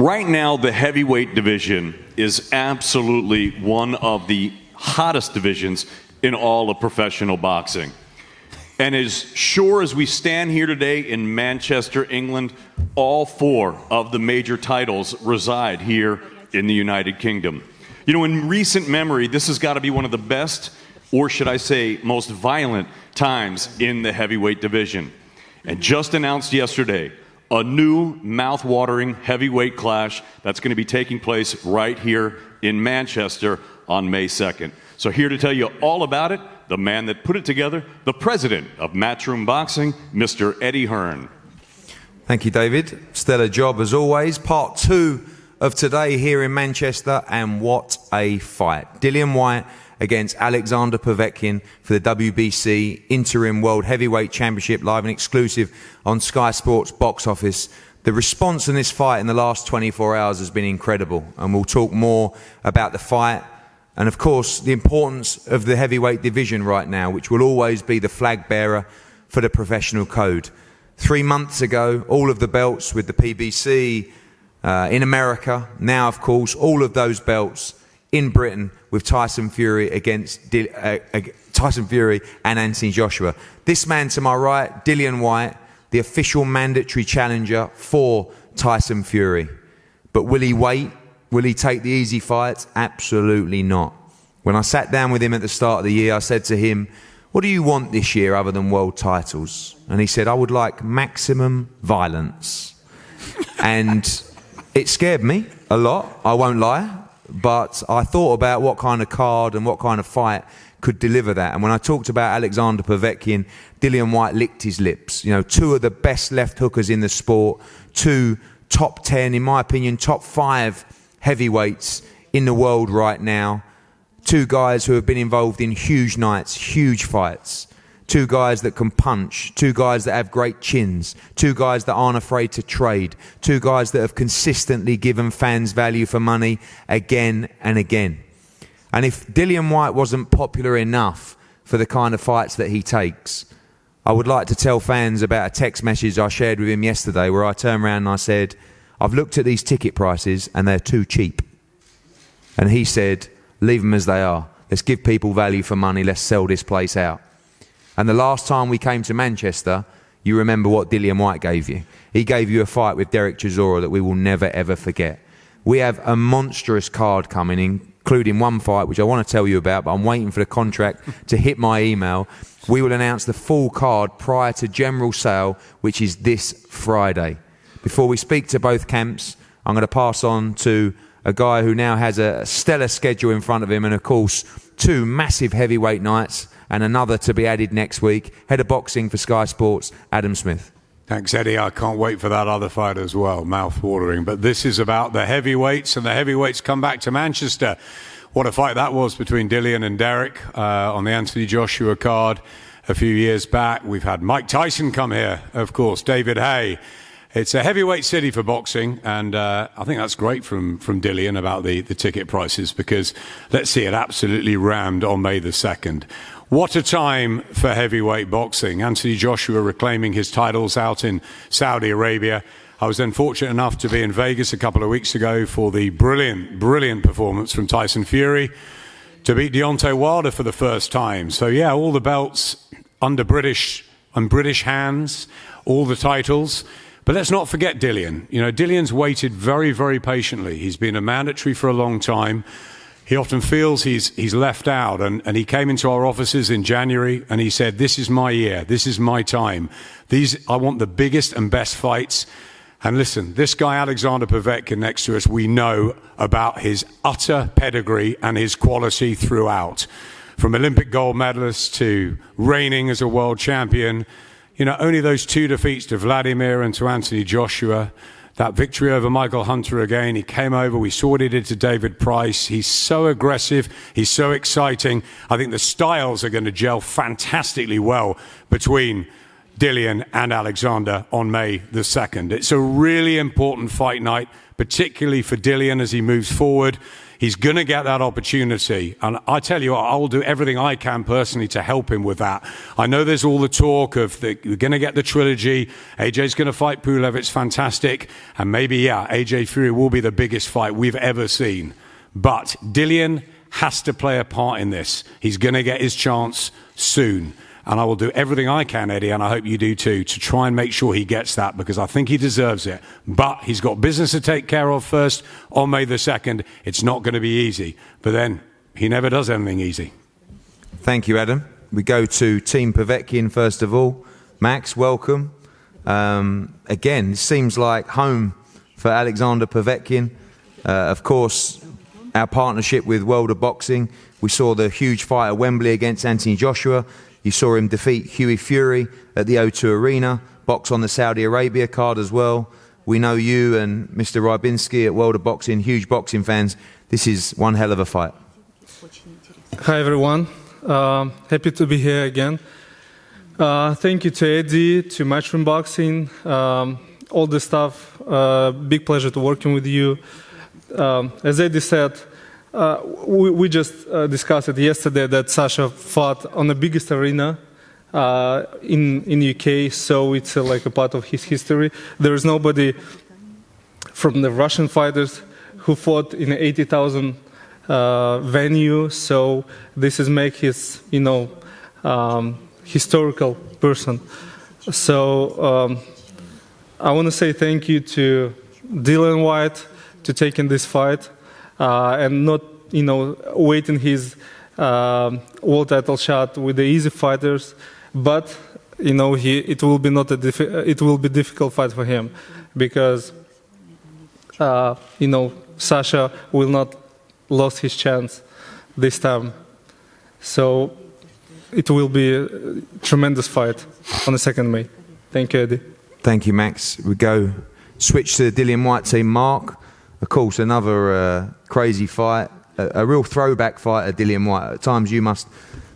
Right now, the heavyweight division is absolutely one of the hottest divisions in all of professional boxing. And as sure as we stand here today in Manchester, England, all 4 of the major titles reside here in the United Kingdom. You know, in recent memory, this has got to be one of the best, or should I say, most violent times in the heavyweight division. And just announced yesterday, a new mouth-watering heavyweight clash that's going to be taking place right here in Manchester on May 2nd. So here to tell you all about it, the man that put it together, the president of Matchroom Boxing, Mr. Eddie Hearn. Thank you, David. Stellar job as always. Part 2 of today here in Manchester, and what a fight. Dillian Whyte against Alexander Povetkin for the WBC Interim World Heavyweight Championship, live and exclusive on Sky Sports Box Office. The response in this fight in the last 24 hours has been incredible, and we'll talk more about the fight and, of course, the importance of the heavyweight division right now, which will always be the flag bearer for the professional code. 3 months ago, all of the belts with the PBC in America. Now, of course, all of those belts in Britain with Tyson Fury against Tyson Fury and Anthony Joshua. This man to my right, Dillian Whyte, the official mandatory challenger for Tyson Fury. But will he wait? Will he take the easy fights? Absolutely not. When I sat down with him at the start of the year, I said to him, what do you want this year other than world titles? And he said, I would like maximum violence. And it scared me a lot, I won't lie. But I thought about what kind of card and what kind of fight could deliver that. And when I talked about Alexander Povetkin, Dillian Whyte licked his lips. You know, 2 of the best left hookers in the sport, 2 top 10, in my opinion, top 5 heavyweights in the world right now. 2 guys who have been involved in huge nights, huge fights. 2 guys that can punch, 2 guys that have great chins, 2 guys that aren't afraid to trade, 2 guys that have consistently given fans value for money again and again. And if Dillian Whyte wasn't popular enough for the kind of fights that he takes, I would like to tell fans about a text message I shared with him yesterday where I turned around and I said, I've looked at these ticket prices and they're too cheap. And he said, leave them as they are. Let's give people value for money. Let's sell this place out. And the last time we came to Manchester, you remember what Dillian Whyte gave you. He gave you a fight with Derek Chisora that we will never, ever forget. We have a monstrous card coming, including one fight, which I want to tell you about, but I'm waiting for the contract to hit my email. We will announce the full card prior to general sale, which is this Friday. Before we speak to both camps, I'm going to pass on to a guy who now has a stellar schedule in front of him and, of course, 2 massive heavyweight nights and another to be added next week. Head of boxing for Sky Sports, Adam Smith. Thanks, Eddie. I can't wait for that other fight as well. Mouth-watering. But this is about the heavyweights, and the heavyweights come back to Manchester. What a fight that was between Dillian and Derek on the Anthony Joshua card a few years back. We've had Mike Tyson come here, of course, David Haye. It's a heavyweight city for boxing, and I think that's great from Dillian about the ticket prices, because let's see it absolutely rammed on May the 2nd. What a time for heavyweight boxing. Anthony Joshua reclaiming his titles out in Saudi Arabia. I was then fortunate enough to be in Vegas a couple of weeks ago for the brilliant performance from Tyson Fury to beat Deontay Wilder for the first time. So yeah, all the belts under British hands, all the titles. But let's not forget Dillian. You know, Dillian's waited very, very patiently. He's been a mandatory for a long time. He often feels he's left out, and he came into our offices in January and he said, this is my year, this is my time. I want the biggest and best fights. And listen, this guy Alexander Povetkin next to us, we know about his utter pedigree and his quality throughout. From Olympic gold medalist to reigning as a world champion. You know, only those 2 defeats to Vladimir and to Anthony Joshua. That victory over Michael Hunter again, he came over, we saw what he did to David Price. He's so aggressive, he's so exciting. I think the styles are going to gel fantastically well between Dillian and Alexander on May the 2nd. It's a really important fight night, particularly for Dillian as he moves forward He's going to get that opportunity. And I tell you, I'll do everything I can personally to help him with that. I know there's all the talk of we're going to get the trilogy. AJ's going to fight Pulev. It's fantastic. And maybe, yeah, AJ Fury will be the biggest fight we've ever seen. But Dillian has to play a part in this. He's going to get his chance soon. And I will do everything I can, Eddie, and I hope you do too, to try and make sure he gets that, because I think he deserves it. But he's got business to take care of first on May the 2nd. It's not going to be easy. But then he never does anything easy. Thank you, Adam. We go to Team Povetkin first of all. Max, welcome. Again, it seems like home for Alexander Povetkin. Of course, our partnership with World of Boxing. We saw the huge fight at Wembley against Anthony Joshua. You saw him defeat Hughie Fury at the O2 Arena, box on the Saudi Arabia card as well. We know you and Mr. Rybinski at World of Boxing, huge boxing fans. This is one hell of a fight. Hi everyone, happy to be here again. Thank you to Eddie, to Matchroom Boxing, all the staff. Big pleasure to working with you. As Eddie said, we just discussed it yesterday that Sasha fought on the biggest arena in UK, so it's like a part of his history. There is nobody from the Russian fighters who fought in an 80,000 venue, so this is make his, historical person. So I want to say thank you to Dillian Whyte to taking this fight. And not, waiting his world title shot with the easy fighters, but it will be it will be difficult fight for him, because Sasha will not lose his chance this time. So it will be a tremendous fight on the 2nd May. Thank you, Eddie. Thank you, Max. We go switch to the Dillian Whyte team. Mark. Of course, another crazy fight, a real throwback fight at Dillian Whyte. At times you must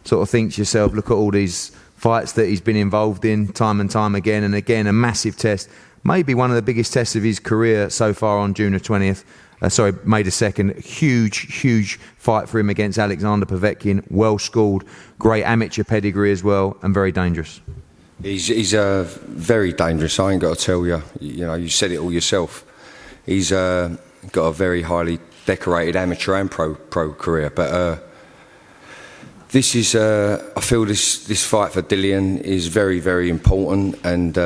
sort of think to yourself, look at all these fights that he's been involved in time and time again, and again, a massive test. Maybe one of the biggest tests of his career so far on June the 20th. May the 2nd. Huge fight for him against Alexander Povetkin. Well schooled, great amateur pedigree as well, and very dangerous. He's very dangerous, I ain't got to tell you. You said it all yourself. He's got a very highly decorated amateur and pro career, but this is I feel this fight for Dillian is very, very important, and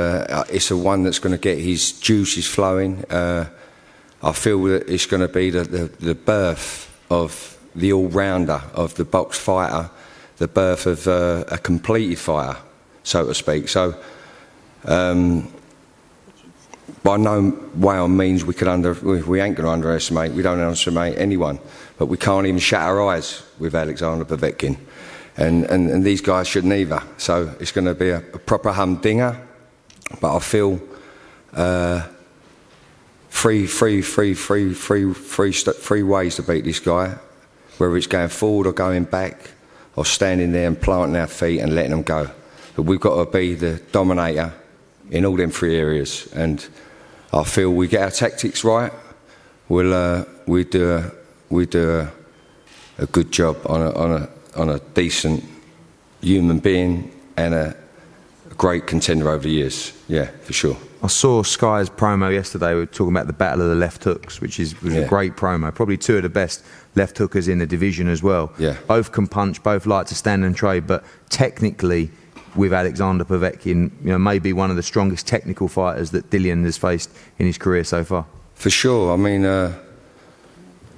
it's a one that's going to get his juices flowing. I feel that it's going to be the birth of the all-rounder, of the box fighter, the birth of a completed fighter, so to speak. So by no way or means we ain't going to underestimate. We don't underestimate anyone, but we can't even shut our eyes with Alexander Povetkin, and these guys shouldn't either. So it's going to be a proper humdinger. But I feel three ways to beat this guy, whether it's going forward or going back, or standing there and planting our feet and letting them go. But we've got to be the dominator in all them 3 areas, and I feel we get our tactics right, we do a good job on a decent human being and a great contender over the years. Yeah, for sure. I saw Sky's promo yesterday. We were talking about the battle of the left hooks, which was a great promo. Probably 2 of the best left hookers in the division as well. Yeah. Both can punch, both like to stand and trade, but technically, with Alexander Povetkin, maybe one of the strongest technical fighters that Dillian has faced in his career so far. For sure. I mean,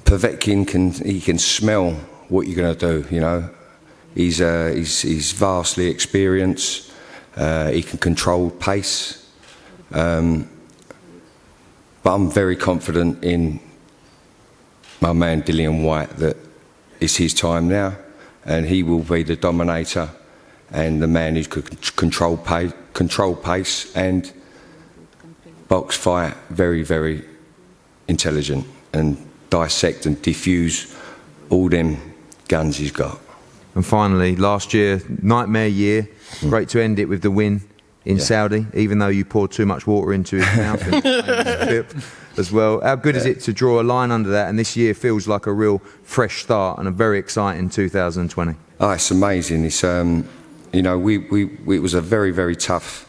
Povetkin can smell what you're going to do. He's vastly experienced. He can control pace. But I'm very confident in my man Dillian Whyte that it's his time now, and he will be the dominator and the man who could control pace and box fight very, very intelligent and dissect and diffuse all them guns he's got. And finally, last year, nightmare year. Great to end it with the win in Saudi, even though you poured too much water into his mouth and as well. How good is it to draw a line under that? And this year feels like a real fresh start and a very exciting 2020. Oh, it's amazing. It's you know, it was a very, very tough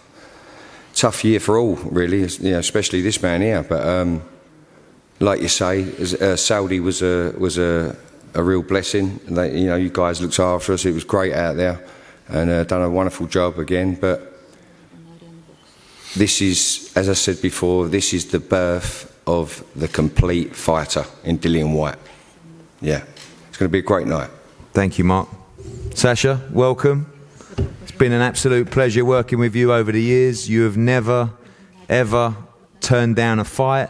year for all, really. You know, especially this man here. But like you say, Saudi was a real blessing. They, you know, you guys looked after us. It was great out there, and done a wonderful job again. But this is, as I said before, this is the birth of the complete fighter in Dillian Whyte. Yeah, it's going to be a great night. Thank you, Mark. Sasha, welcome. It's been an absolute pleasure working with you over the years. You have never, ever turned down a fight.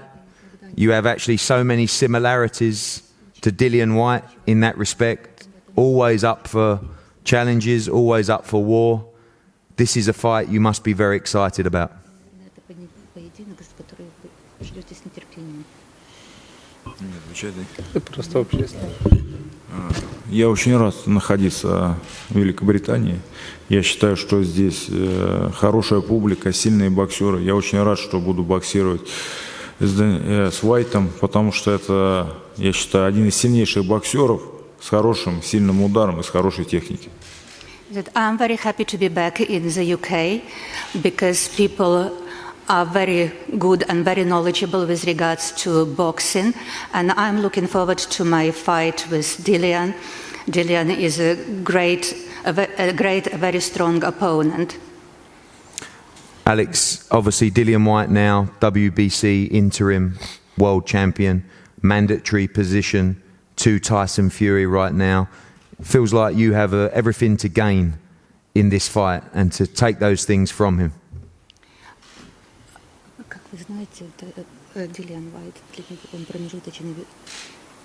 You have actually so many similarities to Dillian Whyte in that respect. Always up for challenges, always up for war. This is a fight you must be very excited about. Я очень рад находиться в Великобритании. Я считаю, что здесь хорошая публика, сильные боксеры. Я очень рад, что буду боксировать с Уайтом, потому что это, я считаю, один из сильнейших боксеров с хорошим, сильным ударом и с хорошей техникой. I'm very happy to be back in the UK because people are very good and very knowledgeable with regards to boxing, and I'm looking forward to my fight with Dillian. Dillian is a very strong opponent. Alex, obviously Dillian Whyte now, WBC interim world champion, mandatory position to Tyson Fury right now. Feels like you have everything to gain in this fight and to take those things from him. Как вы знаете, Dillian Whyte для него он промежуточный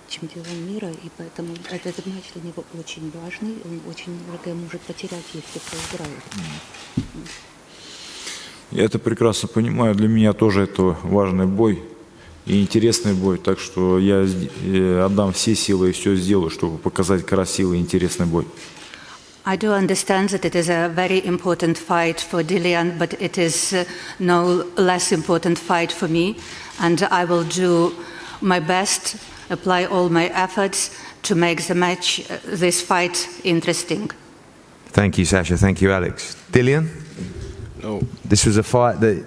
чемпион мира, и поэтому этот матч для него очень важный. Он очень многое может потерять, если проиграет. Я это прекрасно понимаю. Для меня тоже это важный бой и интересный бой. Так что я отдам все силы и все сделаю, чтобы показать красивый и интересный бой. I do understand that it is a very important fight for Dillian, but it is no less important fight for me, and I will do my best, apply all my efforts to make the match, this fight, interesting. Thank you, Sasha. Thank you, Alex. Dillian? No. This was a fight that,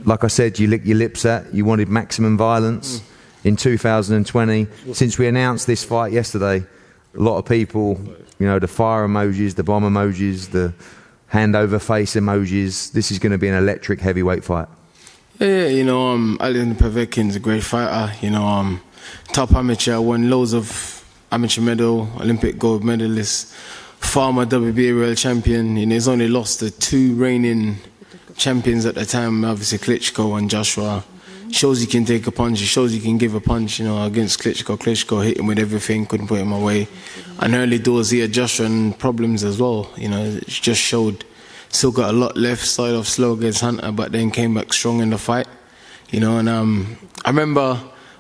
like I said, you licked your lips at. You wanted maximum violence in 2020. Since we announced this fight yesterday, a lot of people, you know, the fire emojis, the bomb emojis, the hand over face emojis. This is going to be an electric heavyweight fight. Yeah, you know, Dillian Povetkin's a great fighter. You know, top amateur, won loads of amateur medal, Olympic gold medalist, former WBA world champion. You know, he's only lost the two reigning champions at the time, obviously Klitschko and Joshua. Shows he can take a punch, he shows he can give a punch, you know, against Klitschko. Klitschko hit him with everything, couldn't put him away. And early doors he had Joshua problems as well, you know, it just showed. Still got a lot left, started off slow against Hunter, but then came back strong in the fight, you know. And I remember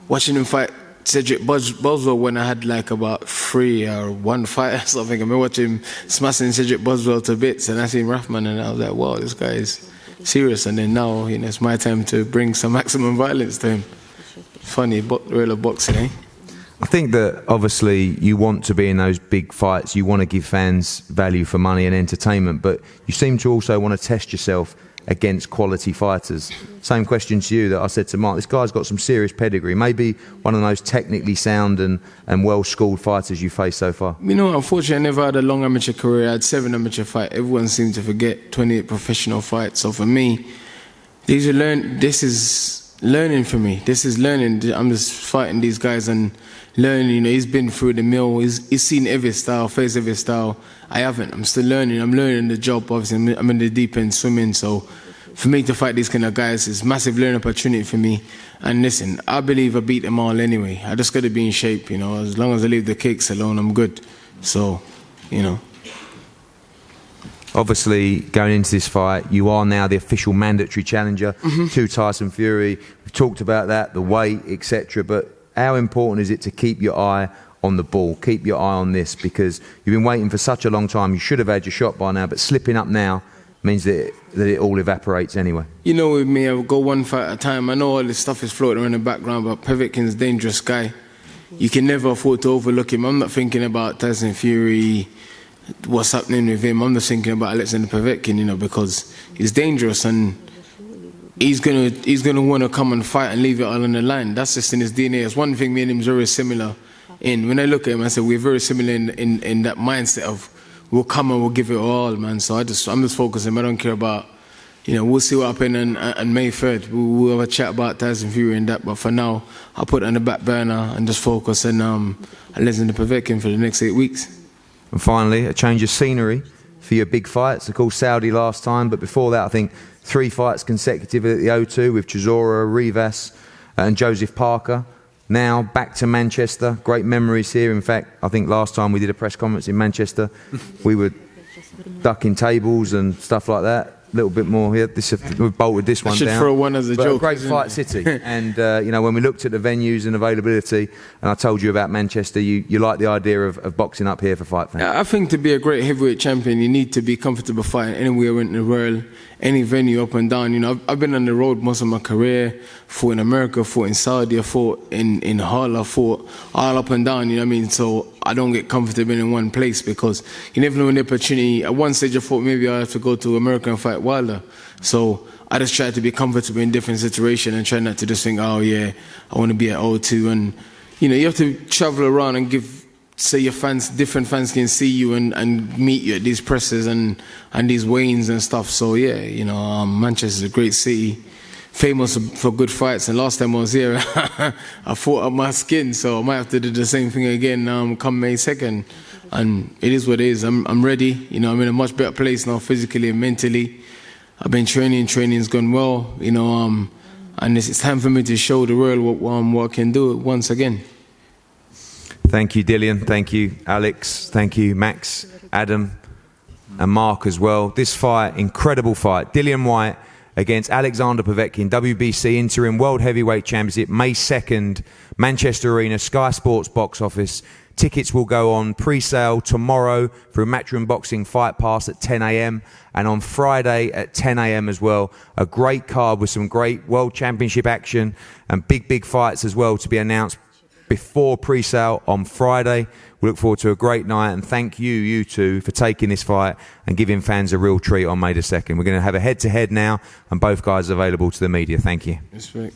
watching him fight Cedric Boswell when I had like about 3 or 1 fight or something. I remember watching him smashing Cedric Boswell to bits, and I seen Rahman, and I was like, wow, this guy is serious. And then now, you know, it's my time to bring some maximum violence to him. Funny, real boxing, eh? I think that obviously you want to be in those big fights. You want to give fans value for money and entertainment, but you seem to also want to test yourself against quality fighters. Same question to you that I said to Mark. This guy's got some serious pedigree. Maybe one of the most technically sound and well-schooled fighters you faced so far. You know, unfortunately, I never had a long amateur career. I had 7 amateur fights. Everyone seemed to forget 28 professional fights. So for me, this is learning for me. This is learning. I'm just fighting these guys and learning. You know, he's been through the mill. He's seen every style, faced every style. I haven't. I'm still learning. I'm learning the job. Obviously, I'm in the deep end swimming. So for me to fight these kind of guys is a massive learning opportunity for me. And listen, I believe I beat them all anyway. I just got to be in shape, you know. As long as I leave the kicks alone, I'm good. So, you know. Obviously, going into this fight, you are now the official mandatory challenger to Tyson Fury. We've talked about that, the weight, etc. But how important is it to keep your eye on the ball, keep your eye on this? Because you've been waiting for such a long time. You should have had your shot by now, but slipping up now means that it all evaporates anyway. You know, with me, I would go one fight at a time. I know all this stuff is floating around in the background, but Povetkin's a dangerous guy. You can never afford to overlook him. I'm not thinking about Tyson Fury, what's happening with him. I'm just thinking about Alexander Povetkin, you know, because he's dangerous and he's gonna want to come and fight and leave it all on the line. That's just in his DNA. It's one thing me and him is very similar in. When I look at him, I say we're very similar in that mindset of we'll come and we'll give it all, man. So I'm just focusing. I don't care about, you know, we'll see what happens on May 3rd. We'll have a chat about Tyson Fury and that. But for now, I'll put it on the back burner and just focus on Alexander Povetkin for the next 8 weeks. And finally, a change of scenery for your big fights. Of course, Saudi last time, but before that, I think 3 fights consecutively at the O2 with Chisora, Rivas and Joseph Parker. Now back to Manchester. Great memories here. In fact, I think last time we did a press conference in Manchester, we were ducking tables and stuff like that. A little bit more here. We've bolted this one down. I should throw one as a joke. A great fight city. And, you know, when we looked at the venues and availability, and I told you about Manchester, you like the idea of boxing up here for fight fans. I think to be a great heavyweight champion, you need to be comfortable fighting anywhere in the world, any venue up and down. You know, I've been on the road most of my career, fought in America, fought in Saudi, I fought in Hull, I fought all up and down, you know what I mean? So I don't get comfortable in one place because you never know when the opportunity. At one stage I thought maybe I have to go to America and fight Wilder. So I just try to be comfortable in different situations and try not to just think, oh yeah, I want to be at O2. And, you know, you have to travel around and give, say your fans, different fans can see you and meet you at these presses and these weigh-ins and stuff. So yeah, you know, Manchester is a great city, famous for good fights. And last time I was here, I fought up my skin, so I might have to do the same thing again come May 2nd. And it is what it is. I'm ready. You know, I'm in a much better place now, physically and mentally. I've been training's gone well, you know, and it's time for me to show the world what I can do once again. Thank you, Dillian. Thank you, Alex. Thank you, Max, Adam, and Mark as well. This fight, incredible fight. Dillian Whyte against Alexander Povetkin, WBC Interim World Heavyweight Championship, May 2nd, Manchester Arena, Sky Sports box office. Tickets will go on pre-sale tomorrow through Matchroom Boxing Fight Pass at 10 a.m. and on Friday at 10 a.m. as well. A great card with some great World Championship action and big fights as well to be announced before pre-sale on Friday. We look forward to a great night and thank you two, for taking this fight and giving fans a real treat on May the 2nd. We're going to have a head-to-head now and both guys are available to the media. Thank you. Respect.